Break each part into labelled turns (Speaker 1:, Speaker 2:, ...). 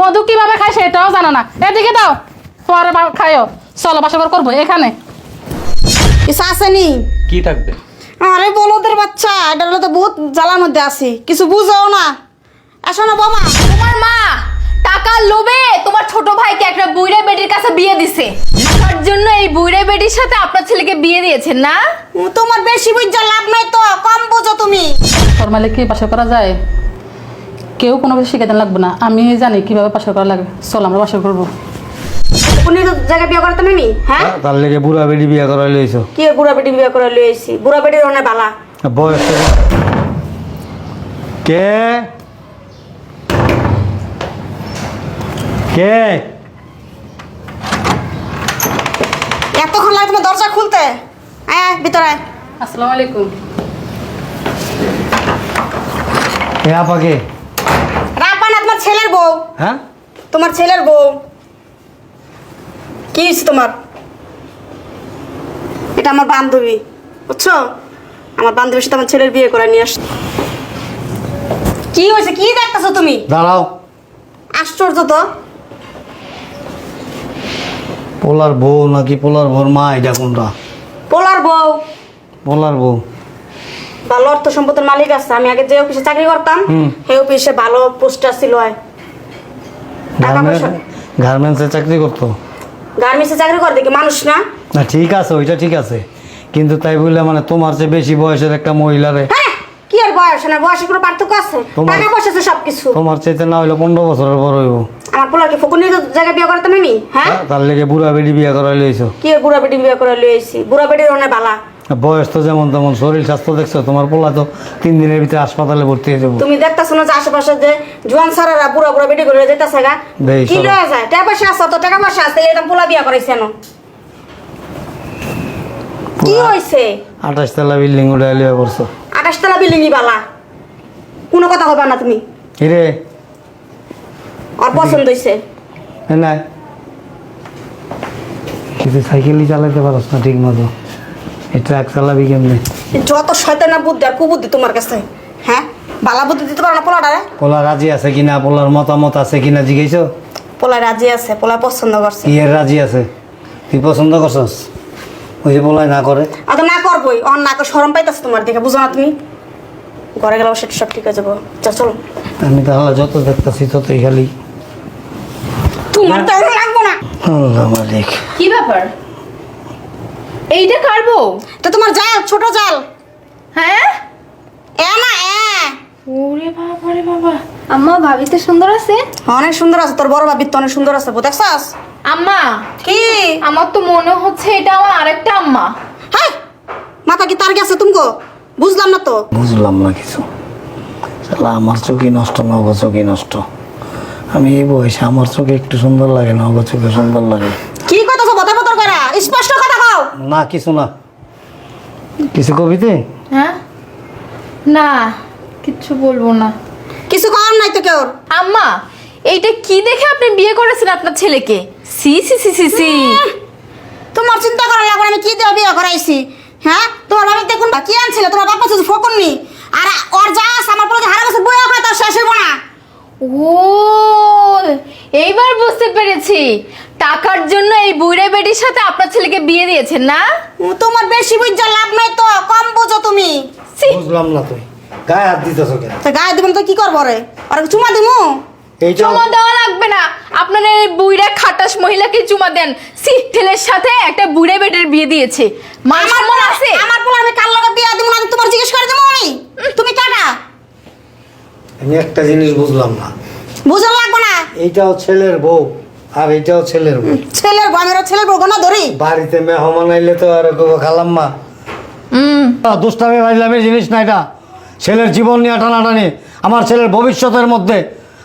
Speaker 1: মধু কিভাবে খায় সেটাও জানো না। এদিকে দাও, পরে খাইও। চলো বাসা ঘর করবো এখানে।
Speaker 2: কিছু আসেনি?
Speaker 3: কি থাকবে?
Speaker 2: আরে বলদের বাচ্চা, এটা তো বহুত জ্বালার মধ্যে আছি, কিছু বুঝাও না। আসো না বাবা।
Speaker 4: তোমার মা টাকার লোভে তোমার ছোট ভাইকে একটা বুইড়া বেটির কাছে বিয়ে দিছে। তার জন্য এই বুইড়া বেটির সাথে আপনার ছেলেকে বিয়ে দিয়েছেন না?
Speaker 2: তোমার বেশি বুঝা লাভ নাই তো, কম বুঝো তুমি।
Speaker 1: ফরমালি কি বাসা করা যায়? কেউ কোনো কিছু শিখাতে লাগবে না, আমি জানি কিভাবে বাসা করা লাগবে। চলো আমরা বাসা করবো।
Speaker 2: উনি তো জায়গায় বিয়ে করতাম আমি, হ্যাঁ?
Speaker 5: তার লেগে বুড়া বেটি বিয়ে করাই লইছো।
Speaker 2: কি বুড়া বেটি বিয়ে করে লইছি? বুড়া বেটির অনেক বালা।
Speaker 5: বয়স কে কে
Speaker 2: এতক্ষণ লাগে তোমার দরজা খুলতে? হ্যাঁ ভিতরে আয়।
Speaker 1: আসসালামু আলাইকুম।
Speaker 5: এ আপাকে?
Speaker 2: রাপানা তোমার ছেলের বউ।
Speaker 5: হ্যাঁ,
Speaker 2: তোমার ছেলের বউ। কি হয়েছে তোমার? এটা আমার বান্ধবী, বুঝছো? আমার বান্ধবীর সাথে আমার ছেলের বিয়ে করে নিয়ে আসছে। কি হয়েছে? কি দেখতেছো তুমি?
Speaker 5: দাঁড়াও।
Speaker 2: আশ্চর্য তো।
Speaker 5: পোলার বউ নাকি পোলার বউর মা? এটা কোনটা?
Speaker 2: পোলার বউ।
Speaker 5: পোলার বউ
Speaker 2: ভালো অর্থ সম্পদের মালিক আছে। আমি আগে যে অফিসে চাকরি করতাম সেই অফিসে ভালো পোস্টার ছিল। টাকা পয়সা।
Speaker 5: গার্মেন্টসে চাকরি করতো?
Speaker 2: গার্মেন্টসে চাকরি করে দেখি মানুষ না।
Speaker 5: না ঠিক আছে, ওইটা ঠিক আছে, কিন্তু তাই বললে মানে তোমার চেয়ে বেশি বয়সের একটা মহিলারে।
Speaker 2: হ্যাঁ, কি আর বয়স না, বয়সের কোনো পার্থক্য আছে? টাকা পয়সা আছে সবকিছু।
Speaker 5: তোমার চাইতে না হইলে 15 বছরের বড় হইব।
Speaker 2: আমার পোলাকে ফকুনি জায়গায় বিয়ে করতাম আমি, হ্যাঁ?
Speaker 5: তার লেগে বুড়া বেটি বিয়ে করাই লইছো।
Speaker 2: কি আর বুড়া বেটি বিয়ে করে লইছি? বুড়া বেটির অনেক বালা।
Speaker 5: বয়স তো যেমন তেমন, শরীর স্বাস্থ্য দেখছো? তোমার পোলা তো 3 দিনের ভিতরে হাসপাতালে ভর্তি হয়ে যাবো।
Speaker 2: তুমি দেখতেছো না যে আশেপাশে যে জোয়ান সারারা বুড়া বুড়া বেটি করে যেতেছে গা?
Speaker 5: দেই
Speaker 2: কি
Speaker 5: সরো।
Speaker 2: লয়ে যায়? টাকা পয়সা আছে তো, টাকা পয়সা আছে, এরকম পোলা বিয়ে করাইছে না। কি হইছে?
Speaker 5: 28 তলা বিল্ডিং উঠে লিয়ে করছো।
Speaker 2: 28 তলা বিল্ডিংই বালা। কোনো কথা হবে না তুমি।
Speaker 5: হিরে
Speaker 2: আর পছন্দ হইছে?
Speaker 5: না কিন্তু সাইকেলই চালাতে পারছ না ঠিক মতো, এই ট্রাক চালাবি কেমনে?
Speaker 2: যত শয়তানা বুদ্ধি আর কুবুদ্ধি তোমার কাছে, হ্যাঁ? বালা বুদ্ধি দিতে পারো না পোলাটারে?
Speaker 5: পোলা রাজি আছে কিনা, পোলার মতামত আছে কিনা জিজ্ঞেসো?
Speaker 2: পোলা রাজি আছে, পোলা পছন্দ করছে।
Speaker 5: কি এর রাজি আছে? তুই পছন্দ করছস? ওই যে পোলায় না করে।
Speaker 2: আর তো না করবোই, অন না করে শরম পাইতাছে তোমার দেখে, বুঝো না তুমি? ঘরে গেলে সেটা সব ঠিক হয়ে যাবো। চলো।
Speaker 5: আমি তাহলে যত দেখতেছি ততই খালি
Speaker 2: তোমার তো লাগবো না।
Speaker 5: আল্লাহ মালিক।
Speaker 4: কি ব্যাপার? এইটা কারবো?
Speaker 2: তো তোমার জাল, ছোট জাল।
Speaker 4: হ্যাঁ?
Speaker 2: এ না এ।
Speaker 4: ওরে বাবা রে বাবা, আম্মা ভাবি তো সুন্দর আছে।
Speaker 2: অনেক সুন্দর আছে, তোর বড় ভাবি তো অনেক সুন্দর আছে, দেখছস?
Speaker 4: আম্মা
Speaker 2: কি?
Speaker 4: আমার তো মনে হচ্ছে এটা আমার আরেকটা আম্মা।
Speaker 2: হ্যাঁ, মাথা কি তার গেছে তুমকো? বুঝলাম না তো।
Speaker 5: বুঝলাম না কিছু। শালা আমার চোখই নষ্ট না, ওগো চোখই নষ্ট। আমি এই বয়সে আমার চোখে একটু সুন্দর লাগে না, ওগো চোখে সুন্দর লাগে।
Speaker 2: কি কইতাছো বতর বতর কইরা? স্পষ্ট কথা কও।
Speaker 5: না কিছু না। কিছু কবিতে?
Speaker 4: হ্যাঁ? না, কিচ্ছু বলবো না।
Speaker 2: কিছু কর নাই তো কেউ।
Speaker 4: আম্মা, এইটা কি দেখে আপনি বিয়ে করেছেন আপনার ছেলেকে? সি সি সি সি সি।
Speaker 2: তোমার চিন্তা করা লাগবে না, আমি কি দিয়ে বিয়ে করাইছি? হ্যাঁ, তোমার ভাবি দেখুন কি আনছিলে, তোমার বাবা শুধু ফকননি। আর ওর যা আছে আমার পুরো হারা গেছে, বইয়া খায় তার শেষ হইব না।
Speaker 4: ও, এইবার বুঝতে পেরেছি, টাকার জন্য এই বুইড়া বেটির সাথে আপনার ছেলেকে বিয়ে দিয়েছেন না?
Speaker 2: তোমার বেশি বুঝা লাভ নাই তো, কম বুঝো তুমি।
Speaker 4: ছি,
Speaker 5: বুঝলাম না তুই গায়ে হাত দিতেছ কেন?
Speaker 2: তা গায়ে দিবেন তো কি করবো রে? আর চুমা দিমু?
Speaker 5: এইটা
Speaker 4: চুমা দেওয়া লাগবে না, আপনার এই বুইড়া খাটাস মহিলাকে চুমা দেন। সি, ছেলের সাথে একটা বুইড়া বেটির বিয়ে দিয়েছে, মান সম্মান আছে?
Speaker 2: আমার পোলা আমি কার লগে বিয়া দিমু না তোমার জিজ্ঞেস করে দেবো আমি? তুমি কাটা?
Speaker 5: আমি একটা জিনিস বুঝলাম না।
Speaker 2: বুঝা লাগবে না।
Speaker 5: এইটাও ছেলের বউ আর এইটাও ছেলের বউ।
Speaker 2: ছেলের বউ, আমি ওর ছেলের বউ না ধরি।
Speaker 5: বাড়িতে মেহমান আইলে তো আর খালাম্মা দুষ্টামি ফাইজলামের জিনিস না এটা। ছেলের জীবন নিয়ে টানাটানি, আমার ছেলের ভবিষ্যতের মধ্যে।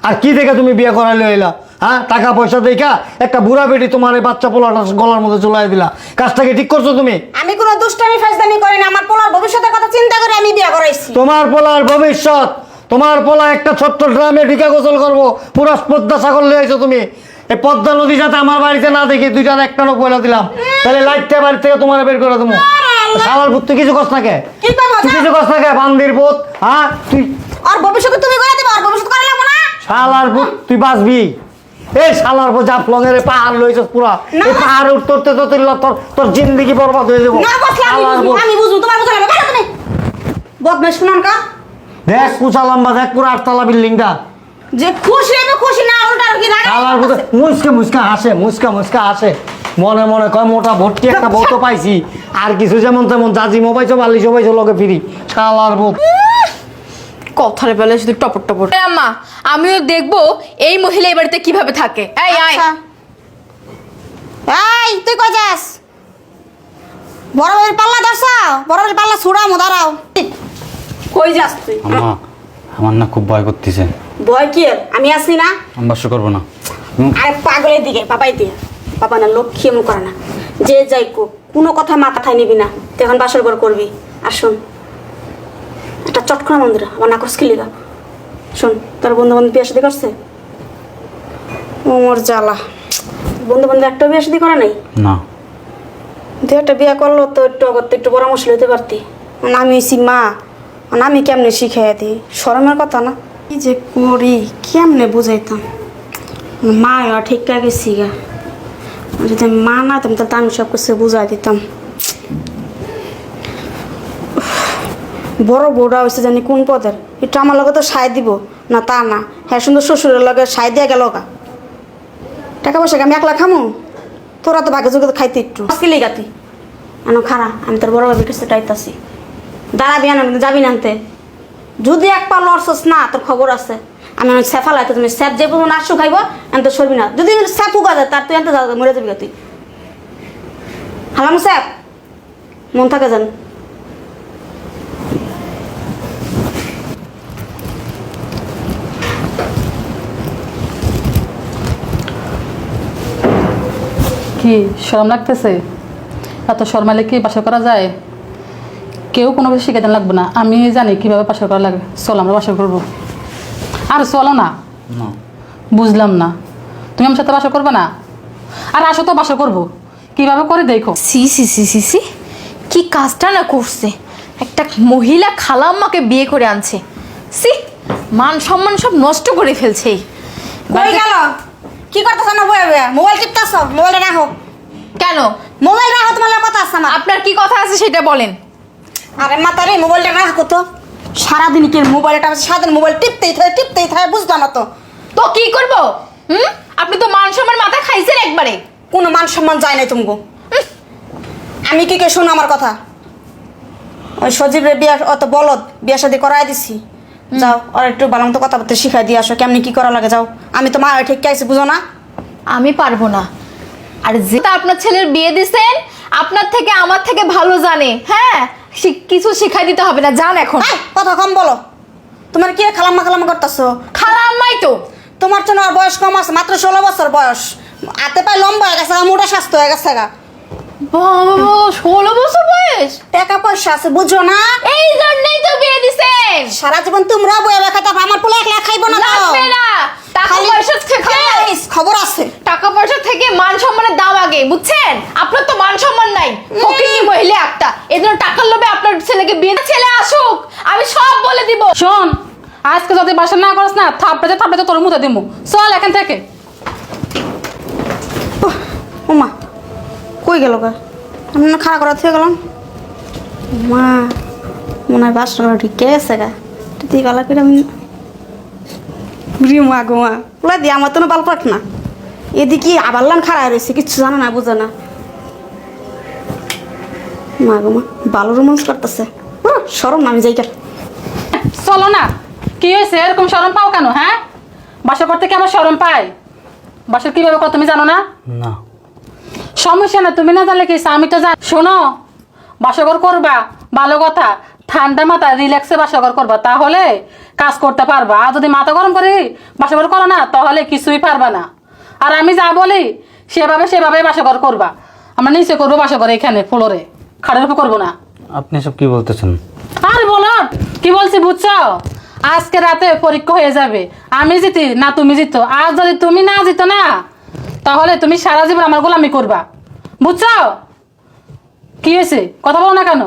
Speaker 5: আর কি দেখে তুমি বিয়ে করাইলে এলা? হ্যাঁ, টাকা পয়সা দেখা একটা বুড়া বেটি তোমার এই বাচ্চা পোলাটা গলার মধ্যে চলাই দিলা। কাজটাকে ঠিক করছো তুমি?
Speaker 2: আমি কোনো দুষ্টামি ফাজলামি করি না, আমার পোলার ভবিষ্যতের কথা চিন্তা করে আমি বিয়া করাইছি।
Speaker 5: তোমার পোলার ভবিষ্যৎ, তোমার পোলা একটা ছোট্ট ড্রামে ঢিকা গোসল করবো, পুরো পদ্মা সাগর লিয়ে আইছো তুমি। এই পদ্মা নদী যাতে আমার বাড়িতে না দেখি, দুইটা একটা লোক বলে দিলাম, তাহলে লাইটটা বাড়ি থেকে তোমার বের করে দেবো। শালার ভূত, তুই কিছু কস না কে?
Speaker 2: কি করবো?
Speaker 5: তুই কিছু কস না কে? বান্দির ভূত, হ্যাঁ? তুই
Speaker 2: আর ভবিষ্যতে তুমি করে দিবা, আর ভবিষ্যৎ করা লাগবে না।
Speaker 5: শালার ভূত, তুই বাঁচবি। এই শালার বোঝা ফ্লঙের পাহাড় লইছ পুরা
Speaker 2: না।
Speaker 5: এই পাহাড় উঠতে তো তোর তোর জিন্দেগি বরবাদ হয়ে যাবো
Speaker 2: না বসলে
Speaker 5: শালার বোঝ।
Speaker 2: আমি বুঝবো তোমার বুঝো না তুমি বদমাইশ শুনান কা
Speaker 5: দেখ কুচা লম্বা দেখ পুরো 8তলা বিল্ডিংটা
Speaker 2: যে খুশি হবে খুশি না ওটা আর কি রাগে
Speaker 5: শালার বোঝা মুসকা হাসে মনে মনে কয় মোটা ভর্তি একটা বউ তো পাইছি আর কিছু যেমন তেমন জাজি মোবাইছো বালি সবাইছো লগে ফিরি শালার বোঝ।
Speaker 4: কথার বেলা শুধু টপর টপর আম্মা আমিও দেখবো এই মহিলা এই বাড়িতে কিভাবে থাকে এই আয়
Speaker 2: আচ্ছা। এই তুই কই যাস বড় বড় পাল্লা ধরছ বড় বড় পাল্লা ছুড়ামু দাঁড়াও কই যাস তুই
Speaker 3: আম্মা আমার না খুব ভয় করতেছে।
Speaker 2: ভয় কি এর? আমি আছি না
Speaker 3: আমি বাসা করবো না।
Speaker 2: আরে পাগলের দিকে পাপাই দিয়ে পাপা না লক্ষ্মী এমন করে না যে যাই কোনো কথা মাথায় নিবি না তুই এখন বাসর ঘর করবি আর শোন একটা চটকনা মন্দির আমার নাকস খেলিগা শোন তোর বন্ধু বান্ধব বিয়ে শাদী করছে ওমর জ্বালা বন্ধু বান্ধব একটা বিয়ে শাদী করে নাই
Speaker 3: না
Speaker 2: তুই একটা বিয়ে করলো তো একটু অগত্য একটু পরামর্শ নিতে পারতি আমি হইছি মা আমি কেমনে শিখাই দিই শরমের কথা না কি যে করি কেমনে বুঝাইতাম মা ঠিক গেছি গা যদি আমি মা না হতাম তাহলে আমি সব কিছু বুঝাই দিতাম বড় বউটা হয়েছে জানি কোন পদের একটু আমার লগে তো সায় দিব না তা না হ্যাঁ সুন্দর শ্বশুরের লগে সায় দিয়া গেল গা টাকা পয়সা আমি 1 লাখ খামু তোরা তো বাকি যোগ্য খাইতে একটু আসলে গাতি এনো খারা আমি তোর বড় বাবির কাছে টাইতাছি দাঁড়াবি আনো যাবি না আনতে যদি এক পা লড়ছস না তোর খবর আছে আমি সেফা লাইতে তুমি স্যাপ যে পর্যন্ত আসু খাইব এন তো সরবি না যদি স্যাপ উগা যায় তার তুই এনতে যাও মরে যাবি তুই হালাম স্যাপ মন থাকে জান
Speaker 1: কি শরম লাগতেছে? এত শর্মালে কি বাসা করা যায়? কেউ কোনো কিছু শিখাতে লাগবে না, আমি জানি কিভাবে বাসা করা লাগবে। চলো আমরা বাসা করবো। আর চলো না,
Speaker 3: না
Speaker 1: বুঝলাম না তুমি আমার সাথে বাসা করবে না? আর আসো তো বাসা করবো, কিভাবে করে দেখো।
Speaker 4: সি সি সি সি সি কি কাজটা না করছে, একটা মহিলা খালাম্মাকে বিয়ে করে আনছে। সি মান সম্মান সব নষ্ট করে ফেলছে।
Speaker 2: কই গেল কি করতেছ না বয়ে বয়ে মোবাইল টিপতাছ মোবাইলটা রাখো
Speaker 4: কেন
Speaker 2: মোবাইল রাখো তোমার লগে কথা আছে আমার
Speaker 4: আপনার কি কথা আছে সেটা বলেন।
Speaker 2: আরে মাতারে মোবাইলটা রাখো তো সারাদিন কি মোবাইলটা সারাদিন মোবাইল টিপতেই থাকে বুঝলাম না তো
Speaker 4: তো কি করব? আপনি তো মান সম্মান মাথা খাইছেন একবারে।
Speaker 2: কোনো মান সম্মান যায় নাই তুমগো আমি কি কে শোনো আমার কথা ওই সজীবের বিয়া অত বলদ বিয়া শাদী করাই দিছি যাও আর একটু ভালো মতো কথাবার্তা শিখাই দিয়ে আসো কেমনি কি করা লাগে যাও আমি তো মা ঠিক আইছি বুঝো না
Speaker 4: আমি পারবো না। আর যেটা আপনার ছেলের বিয়ে দিছেন আপনার থেকে আমার থেকে ভালো জানে। হ্যাঁ কিছু শিখাই দিতে হবে না, যান এখন।
Speaker 2: এই, কথা কম বলো তোমার কি খালাম্মা করতেছো
Speaker 4: খালাম্মাই তো।
Speaker 2: তোমার জন্য আর বয়স কম আছে মাত্র 16 বছর বয়স হাতে পায়ে লম্বা হয়ে গেছে মোটা স্বাস্থ্য হয়ে গেছে গা
Speaker 4: বাবা 16 বছর বয়স,
Speaker 2: টাকা পয়সা আছে বুঝো না
Speaker 4: এই জন্যই তো বিয়ে দিছেন।
Speaker 2: সারা জীবন তোমরা বয়ে বেখা তারপর আমার পোলা একলা খাইবো না তো
Speaker 4: লাগবে না, টাকা
Speaker 2: খালি-
Speaker 4: পয়সা থেকে
Speaker 2: খালি খবর আছে
Speaker 4: টাকা পয়সা থেকে মান সম্মানের দাম আগে, বুঝছেন? আপনার তো মান সম্মান নাই, ফকিনি মহিলা একটা। এজন্য টাকার লোভে আপনার ছেলেকে বিয়ে ছেলে আসুক আমি সব বলে দিব।
Speaker 1: শোন, আজকে যদি বাসা না করস না থাপড়াতে তোর মুখে দিমু। চল এখান থেকে।
Speaker 2: ওমা কই গেল গা আমি না খাড়া করা থেকে গেলাম মা মনে হয় বাসটা ঠিক গেছে গা তুই গলা করে আমি মা গো মা ওলা দিয়ে আমার তো বাল পাঠ না এদিকে আবারলাম খাড়া রয়েছে কিচ্ছু জানো না বুঝো না মা গো মা ভালো রোমান্স করতেছে সরম না আমি যাই গেল
Speaker 1: চলো না, কি হয়েছে? এরকম শরম পাও কেন? হ্যাঁ, বাসা করতে কি আমার শরম পাই? বাসা কিভাবে কর তুমি জানো না?
Speaker 3: না
Speaker 1: সমস্যা না, তুমি না জানলে কি আমি তো জানি। শোনো, বাসাঘর করবা ভালো কথা, ঠান্ডা মাথা রিল্যাক্সে বাসাঘর করবা, তাহলে কাজ করতে পারবা। আর যদি মাথা গরম করে বাসাঘর করো না তাহলে কিছুই পারবা না। আর আমি যা বলি সেভাবে বাসাঘর করবা। আমরা নিচে করবো বাসাঘর, এখানে ফ্লোরে, খাটের উপর করবো না।
Speaker 3: আপনি সব কি বলতেছেন?
Speaker 1: আর বলো কি বলছি বুঝছো? আজকে রাতে পরীক্ষা হয়ে যাবে, আমি জিতি না তুমি জিতো। আর যদি তুমি না জিতো না তাহলে তুমি সারা জীবন আমার গোলামি করবা, বুঝছো? কি হয়েছে কথা বলো না কেন?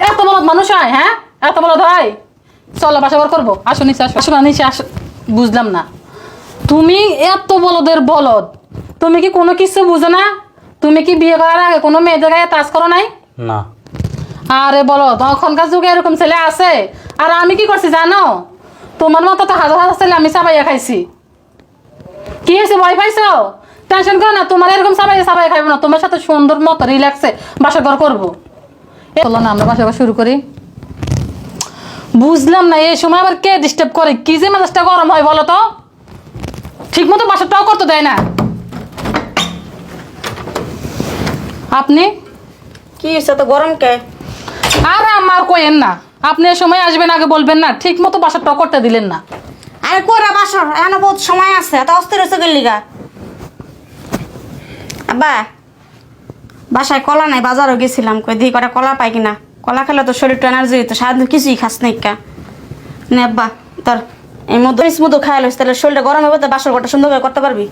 Speaker 1: এত বড় মানুষ হয়, হ্যাঁ এত বড় হয়। চলো বাসা ঘর করবো, আসো নিচে আসো। আসো না নিচে আসো, বুঝলাম না তুমি এত বলদের বলদ, তুমি কি কোনো কিছু বুঝো না? তুমি কি বিয়ে করার আগে কোনো মেয়েদের গায়ে টাচ করো নাই?
Speaker 3: না।
Speaker 1: আরে বলো, তখনকার যুগে এরকম ছেলে আছে। আর আমি কি করছি জানো? তোমার মতো তো হাজার হাজার ছেলে আমি চাবাইয়া খাইছি। কি হয়েছে, ভয় পাইছো? টেনশন করো না, তোমার এরকম চাবাইয়া খাইবো না। তোমার সাথে সুন্দর মতো রিল্যাক্সে বাসা ঘর করবো। চলো না আমরা বাসা ঘর শুরু করি। বুঝলাম না এই সময় আবার কে ডিস্টার্ব করে, কি যে মেজাজটা গরম হয় বলো তো। ঠিক মতো বাসাটাও করতে দেয় না। আপনি
Speaker 2: কি হয়েছে তো গরম কে?
Speaker 1: আর আমার কইেন না, আপনি এই সময় আসবেন আগে বলবেন না, ঠিক মতো বাসাটাও করতে দিলেন না।
Speaker 2: আরে কইরা বাসর এখনো বহুত সময় আছে, এত অস্থির হয়েছে গেলি গা। আব্বা বাসায় কলা নাই, বাজারও গেছিলাম, কই দিই কটা কলা পাই কিনা। কলা খেলে তো শরীরটা এনার্জি হইতো, সারাদিন কিছুই খাস নাই কা। নে আব্বা তোর এই মধু খাই লইস, তাহলে শরীরটা গরম হবে তো বাসর ঘরটা সুন্দরভাবে করতে পারবি।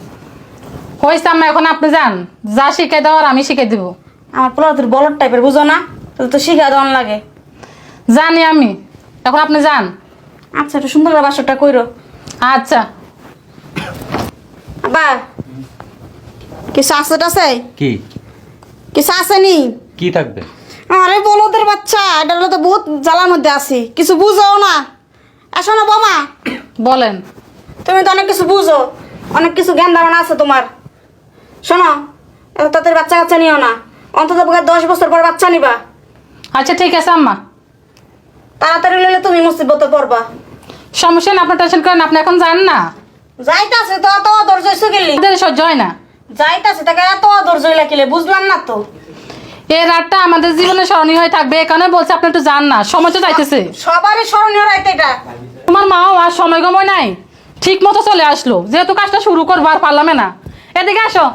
Speaker 1: হয়েছে আম্মা, এখন আপনি যান, যা শিখাই দেওয়ার আমি শিখাই দিব।
Speaker 2: আমার পোলা তোর বলদ টাইপের বুঝো না, তোর তো শিখা দেওয়ান লাগে।
Speaker 1: জানি আমি, এখন আপনি যান।
Speaker 2: আচ্ছা একটু সুন্দরভাবে বাসরটা কইরো।
Speaker 1: আচ্ছা।
Speaker 2: আব্বা কিছু আছে টাছে?
Speaker 3: কি
Speaker 2: কিছু আসেনি?
Speaker 3: কি থাকবে?
Speaker 2: আরে বলদের বাচ্চা, এটা তো বহুত জ্বালার মধ্যে আছি, কিছু বুঝো না। আসো না বাবা,
Speaker 1: বলেন।
Speaker 2: তুমি তো অনেক কিছু বুঝো, অনেক কিছু জ্ঞান ধারণা আছে তোমার। শোনো, এত তাদের বাচ্চা কাচ্চা নিও না, অন্তত 10 বছর পর বাচ্চা নিবা।
Speaker 1: আচ্ছা ঠিক আছে আম্মা,
Speaker 2: তাড়াতাড়ি নিলে তুমি মুসিবতে পড়বা।
Speaker 1: সমস্যা না, আপনি টেনশন করেন, আপনি এখন যান না।
Speaker 2: যাইতাছে তো এত ধৈর্য হইছে গেলি,
Speaker 1: আমাদের সহ্য হয় না।
Speaker 2: যাইতাছে তাকে এত ধৈর্য লাগিলে, বুঝলাম না তো।
Speaker 1: এই রাতটা আমাদের জীবনে স্মরণীয় হয়ে থাকবে, এখানে বলছে আপনি একটু যান না, সময় তো যাইতেছে।
Speaker 2: সবারই স্মরণীয় রাইতে এটা।
Speaker 1: তোমার মাও আর সময় গময় নাই, ঠিক মতো চলে আসলো, যেহেতু কাজটা শুরু করবো আর পারলামে না। এদিকে আসো,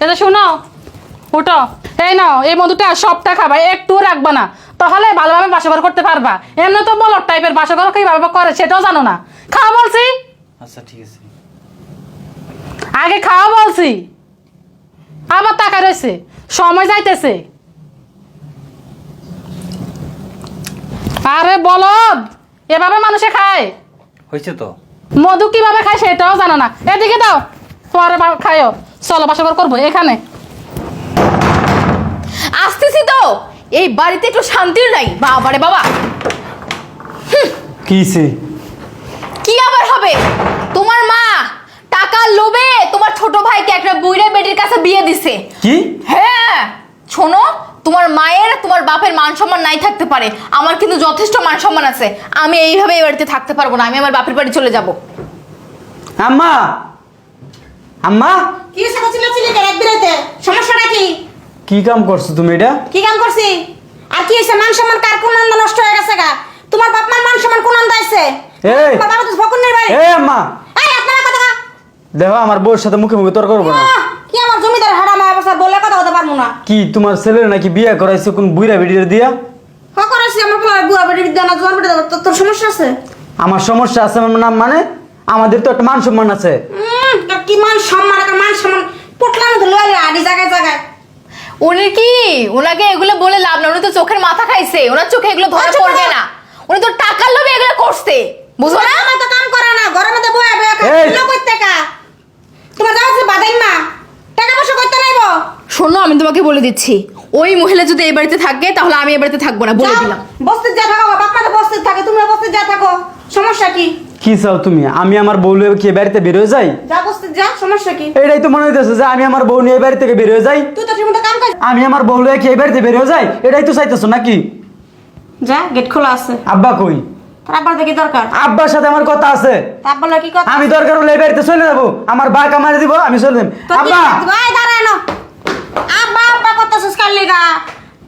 Speaker 1: এটা শুনো, উঠো, এই নাও এই মধুটা সবটা খাবা, একটু রাখবা না, তাহলে ভালোভাবে বাসাঘর করতে পারবা। এমনি তো বলদ টাইপের বাসাঘর কিভাবে করে সেটাও জানো না। খাওয়া বলছি,
Speaker 3: আচ্ছা ঠিক আছে।
Speaker 1: আগে খাওয়া বলছি, আবার টাকা রয়েছে, সময় যাইতেছে। আরে বলদ, এভাবে মানুষে খায়?
Speaker 3: হয়েছে তো।
Speaker 1: মধু কিভাবে খায় সেটাও জানো না। এদিকে দাও, পরে খায়ও। চলো বাসাঘর করবো এখানে।
Speaker 4: আসতেছি তো, এই বাড়িতে একটু শান্তির নাই। বাবারে বাবা,
Speaker 5: কিছে?
Speaker 4: কি আবার হবে? তোমার মা টাকার লোভে তোমার ছোট ভাইকে একটা বুইড়া বেটির কাছে বিয়ে দিছে।
Speaker 5: কি?
Speaker 4: হ্যাঁ শোনো, তোমার মায়ের তোমার বাপের মান সম্মান নাই থাকতে পারে, আমার কিন্তু যথেষ্ট মান সম্মান আছে। আমি এইভাবে এই বাড়িতে থাকতে পারবো না, আমি আমার বাপের বাড়ি চলে যাব।
Speaker 5: আম্মা, আম্মা
Speaker 2: কি সাকচিলা চিলি কে রাত বিরাতে, সমস্যাটা কি?
Speaker 5: কি কাম করছো তুমি এটা?
Speaker 2: কি কাম করছি? আর কি হইছে? মান সম্মান কার কোন আন্দা নষ্ট হয়ে গেছে গা? তোমার বাপ মার মান সম্মান কোন আন্দা আইছে?
Speaker 5: এই
Speaker 2: বাবা তো ফকুনের বাড়ি।
Speaker 5: এই আম্মা,
Speaker 2: এই আপনারা কথা কা।
Speaker 5: দেখো আমার বউর সাথে মুখে মুখে তর্ক করবো না।
Speaker 2: কি আমার জমিদার হাড়া মায়া বসা বলে কথা বলতে পারমু না।
Speaker 5: কি তোমার ছেলের নাকি বিয়ে করাইছো কোন বুইরা বেটির দিয়া?
Speaker 2: করেছি আমার পোলা বুয়া বেটি বিদ্যা না জোয়ান বেটি তোর সমস্যা আছে?
Speaker 5: আমার সমস্যা আছে মানে আমাদের তো একটা মান সম্মান আছে।
Speaker 2: কি মান সম্মান, একটা মান সম্মান পটলানো ধরে লইলে আডি জায়গায় জায়গায়।
Speaker 4: উনি কি, ওনাকে এগুলো বলে লাভ না, উনি তো চোখের মাথা খাইছে, ওনার চোখে এগুলো ধরা
Speaker 2: আচ্ছা,
Speaker 4: পড়বে
Speaker 2: বাবা।
Speaker 4: না। উনি তো টাকার লোভে এগুলো করছে, বুঝো না?
Speaker 2: আমার তো কাম করে না, ঘরের মধ্যে বয়া বয়া
Speaker 5: এই।
Speaker 2: খাই কই টাকা। তোমার যাও আছে বাদাই মা, টাকা পয়সা কইতে নাইবো।
Speaker 4: শোনো আমি তোমাকে বলে দিচ্ছি, ওই মহিলা যদি এই বাড়িতে থাকে তাহলে আমি এই বাড়িতে থাকবো না, বলে দিলাম।
Speaker 2: বসতে যা থাকো, বাপ মা তো বসতে থাকে, তুমিও বসতে যা থাকো, সমস্যা কি?
Speaker 5: কি চাও তুমি? আমি আমার বউ লয়ে কি বাড়িতে বের হয়ে যাই?
Speaker 2: যা বসতে যা, সমস্যা কি?
Speaker 5: এটাই তো মনে হইতেছে যে আমি আমার বউ নিয়ে এই বাড়ি থেকে বের হয়ে যাই।
Speaker 2: তুই তো ঠিকমতো কাম কর।
Speaker 5: আমি আমার বউ লয়ে কি এই বাড়িতে বের হয়ে যাই? এটাই তো চাইতেছো নাকি?
Speaker 2: যা, গেট খোলা আছে।
Speaker 5: আব্বা কই?
Speaker 2: তোর আব্বার দেখি দরকার।
Speaker 5: আব্বার সাথে আমার কথা আছে।
Speaker 2: তোর আব্বার লাগি কি কথা?
Speaker 5: আমি দরকার হলে এই বাড়িতে চলে যাবো, আমার বা কামারে দিব, আমি চলে যাব।
Speaker 2: তোর কি
Speaker 5: আব্বা,
Speaker 2: লাগবে? এই দাঁড়ায় না। আব্বা আব্বা করতেছিস কার লিগা?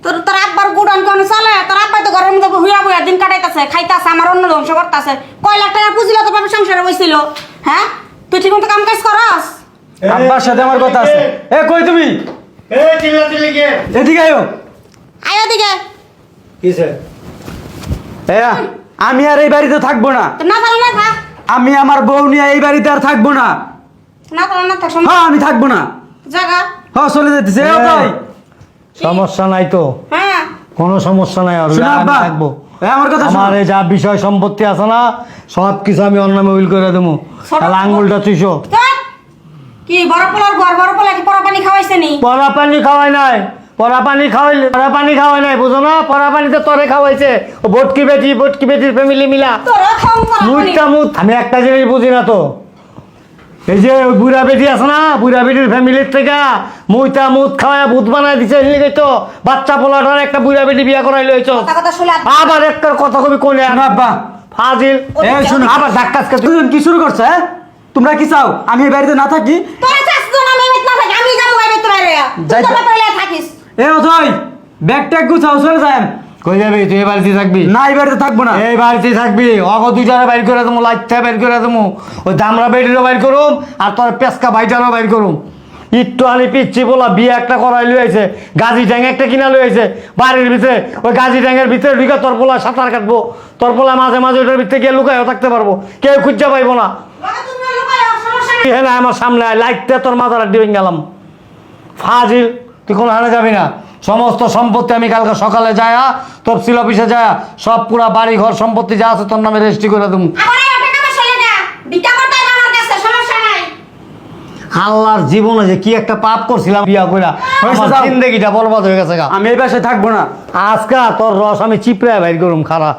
Speaker 2: তোর আব্বার গুডান কোন চলে? তোর আব্বা তো ঘরের মধ্যে হুইয়া বুইয়া দিন কাটাইতাছে, খাইতাছে, আমার অন্য ধ্বংস করতেছে। কয় লাখ টাকা পুঁজিলে তো বাবা সংসারে বইছিল। হ্যাঁ, তুই ঠিক মতো কাম কাজ করস?
Speaker 5: আব্বার সাথে আমার কথা আছে। এ কই তুমি? এদিকে আয়ো।
Speaker 2: আয় ওদিকে।
Speaker 5: এ আমি আর এই বাড়িতে থাকবো না।
Speaker 2: তুই না থাকলে না থাক।
Speaker 5: আমি আমার বউ নিয়ে এই বাড়িতে আর থাকবো না।
Speaker 2: না থাকলে না থাক,
Speaker 5: হ্যাঁ আমি থাকবো না।
Speaker 2: জায়গা।
Speaker 5: হ্যাঁ চলে যেতেছে। এ ভাই,
Speaker 6: সমস্যা নাই তো,
Speaker 2: হ্যাঁ,
Speaker 6: কোনো সমস্যা নাই। আর
Speaker 5: শোনো
Speaker 6: আমি
Speaker 5: আব্বা,
Speaker 6: থাকবো।
Speaker 5: এ আমার কথা শোনো।
Speaker 6: আমার এই যা বিষয় সম্পত্তি আছে না, সব কিছু আমি অন্য উইল করে দেবো।
Speaker 2: সব-
Speaker 6: তাহলে আঙ্গুলটা চুষো।
Speaker 2: তুই কি বড় পোলার ঘর বড় পোলা কি পরা পানি খাওয়াইছে নি?
Speaker 6: পরা পানি খাওয়াই নাই, পরা পানি খাওয়াই নাই, বুঝো না? পরা পানিতে তরে খাওয়াইছে ও ভটকি বেটির ফ্যামিলি মিলা।
Speaker 2: তোরা খাও পরা পানি।
Speaker 6: মুইটা মুত আমি একটা জিনিস বুঝি না তো, এই যে ওই বুড়া বেটি আছে না, বুড়া বেটির ফ্যামিলির থেকে মুইটা মুত খাওয়ায় ভূত বানায় দিছে, লিখে তো বাচ্চা পোলাটার একটা বুড়া বেটি বিয়া করাই লইছ।
Speaker 2: কথা কথা শুনে
Speaker 6: আবার একটা কথা কবি কোনে আব্বা ফাজিল।
Speaker 7: এই শুনো,
Speaker 6: আবার ধাক্কা
Speaker 7: দুজন কি শুরু করছে? হ্যাঁ? তোমরা কি চাও আমি এই বাড়িতে না থাকি?
Speaker 2: তোরা চাস তো না আমি না থাকি আমি যাবো গাইবে তোরা রে তুই
Speaker 7: যাইতে-
Speaker 2: তো পেলে থাকিস
Speaker 7: এ অথই ব্যাগ ট্যাগ গুছাও, চলে যান।
Speaker 6: কই যাবি তুই? এই বাড়িতে থাকবি?
Speaker 7: না এই বাড়িতে থাকবো না।
Speaker 6: এই বাড়িতে থাকবি, অগ দুইটারে বাইর করে দেবো, লাইটটা বাইর করে দেবো, ওই দামরা বেটিরও বাইর করুম আর তোর পেস্কা ভাইটারও বাইর করুম। একটু আনি পিচ্ছি বলা বিয়ে একটা করাই লইছে, গাজি ট্যাং একটা কিনা লইছে বাড়ির ভিতরে, ওই গাজি ট্যাঙ্গের ভিতরে ঢুকে তোর পোলা সাঁতার কাটবো, তোর পোলা মাঝে মাঝে ওটার ভিতরে গিয়ে লুকায়ও থাকতে পারবো, কেউ খুঁজা পাইবো না।
Speaker 2: বাবা তোমরা লুকায় সমস্যা নাই
Speaker 6: হ্যাঁ আমার সামনে আয়, লাইটটা তোর মাথার ডিবেন গেলাম। ফাজিল, তুই কোনো হানে যাবি না। সমস্ত সম্পত্তি আমি কালকে সকালে যায়া তফসিল অফিসে যায়া সব পুরা বাড়ি ঘর সম্পত্তি যা আছে তোর নামে রেজিস্ট্রি করে দেবো।
Speaker 2: আবার এই টাকা পয়সা লাগা বিটা করতে হবে আমার কাছে সমস্যা নাই
Speaker 6: আল্লাহর জীবনে যে কি একটা পাপ করছিলাম বিয়া কইরা,
Speaker 7: হয়েছে
Speaker 6: আমার
Speaker 7: যাও।
Speaker 6: জিন্দেগিটা বরবাদ হয়ে গেছে গা।
Speaker 7: আমি এই বাসায় থাকবো না।
Speaker 6: আজকা তোর রস আমি চিপড়ায় বাইর করুম খারাপ।